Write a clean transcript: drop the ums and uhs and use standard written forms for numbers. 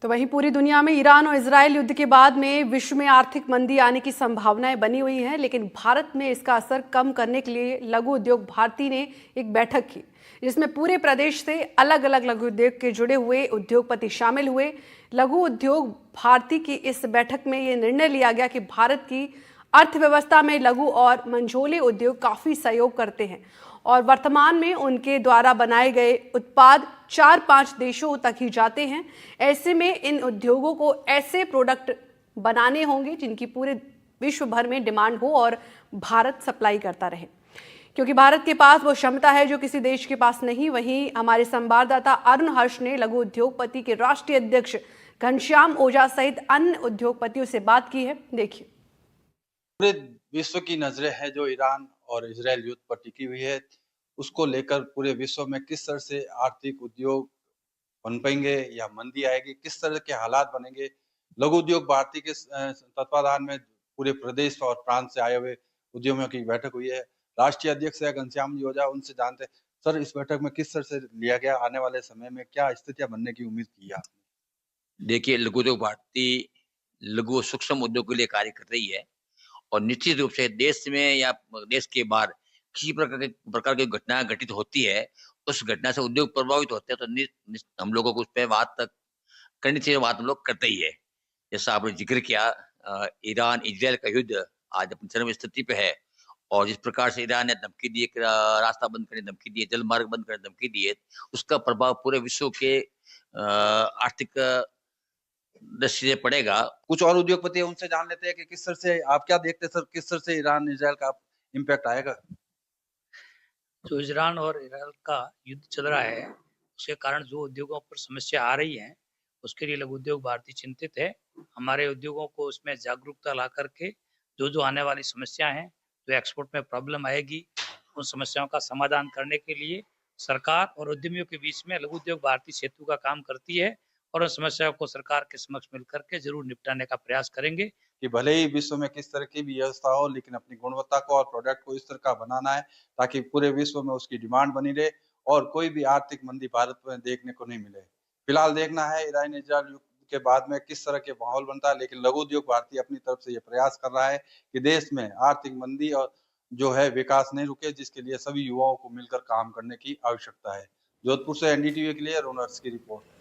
तो वहीं पूरी दुनिया में ईरान और इजरायल युद्ध के बाद में विश्व में आर्थिक मंदी आने की संभावनाएं बनी हुई हैं, लेकिन भारत में इसका असर कम करने के लिए लघु उद्योग भारती ने एक बैठक की, जिसमें पूरे प्रदेश से अलग अलग लघु उद्योग के जुड़े हुए उद्योगपति शामिल हुए। लघु उद्योग भारती की इस बैठक में ये निर्णय लिया गया कि भारत की अर्थव्यवस्था में लघु और मंझोले उद्योग काफी सहयोग करते हैं और वर्तमान में उनके द्वारा बनाए गए उत्पाद 4-5 देशों तक ही जाते हैं। ऐसे में इन उद्योगों को ऐसे प्रोडक्ट बनाने होंगे जिनकी पूरे विश्व भर में डिमांड हो और भारत सप्लाई करता रहे, क्योंकि भारत के पास वो क्षमता है जो किसी देश के पास नहीं। वहीं हमारे संवाददाता अरुण हर्ष ने लघु उद्योगपति के राष्ट्रीय अध्यक्ष घनश्याम ओझा सहित अन्य उद्योगपतियों से बात की है। देखिए। पूरे विश्व की नजरें हैं जो ईरान और इजरायल युद्ध पर टिकी हुई है, उसको लेकर पूरे विश्व में किस तरह से आर्थिक उद्योग पनपेंगे या मंदी आएगी, किस तरह के हालात बनेंगे। लघु उद्योग भारती के तत्वाधान में पूरे प्रदेश और प्रांत से आए हुए उद्यमियों की बैठक हुई है। राष्ट्रीय अध्यक्ष है घनश्याम जी ओझा, उनसे जानते हैं सर इस बैठक में किस तरह से लिया गया, आने वाले समय में क्या स्थितियां बनने की उम्मीद की है आपने? देखिए, लघु उद्योग भारती लघु और सूक्ष्म उद्योग के लिए कार्य कर रही है और निश्चित रूप से देश में या देश के बाहर किसी प्रकार की घटना घटित होती है, उस घटना से उद्योग प्रभावित होते हैं, तो हम लोगों को उस पर बात तक करनी चाहिए। बात हम लोग करते ही है। जैसा आपने जिक्र किया, ईरान इजरायल का युद्ध आज अपनी चरम स्थिति पे है और जिस प्रकार से ईरान ने धमकी दी, रास्ता बंद करने धमकी दी, जल मार्ग बंद करने धमकी दी है, उसका प्रभाव पूरे विश्व के आर्थिक दृष्टि से पड़ेगा। कुछ और उद्योगपति हैं, उनसे जान लेते हैं कि किस तरह से आप क्या देखते हैं सर, किस तरह से ईरान इजरायल का इम्पैक्ट आएगा। जो ईरान और इजरायल का युद्ध चल रहा है, उसके कारण जो उद्योगों पर समस्या आ रही है, उसके लिए लघु उद्योग भारती चिंतित है। हमारे उद्योगों को उसमें जागरूकता ला करके जो आने वाली समस्या है, जो एक्सपोर्ट में प्रॉब्लम आएगी, उन समस्याओं का समाधान करने के लिए सरकार और उद्यमियों के बीच में लघु उद्योग भारती सेतु का काम करती है और उन समस्याओं को सरकार के समक्ष मिलकर के जरूर निपटाने का प्रयास करेंगे। कि भले ही विश्व में किस तरह की भी व्यवस्था हो, लेकिन अपनी गुणवत्ता को और प्रोडक्ट को इस तरह का बनाना है ताकि पूरे विश्व में उसकी डिमांड बनी रहे और कोई भी आर्थिक मंदी भारत में देखने को नहीं मिले। फिलहाल देखना है ईरान इजरायल युद्ध के बाद में किस तरह के माहौल बनता है, लेकिन लघु उद्योग भारती अपनी तरफ से ये प्रयास कर रहा है कि देश में आर्थिक मंदी और जो है विकास नहीं रुके, जिसके लिए सभी युवाओं को मिलकर काम करने की आवश्यकता है। जोधपुर से एनडीटीवी के लिए अरुण हर्ष की रिपोर्ट।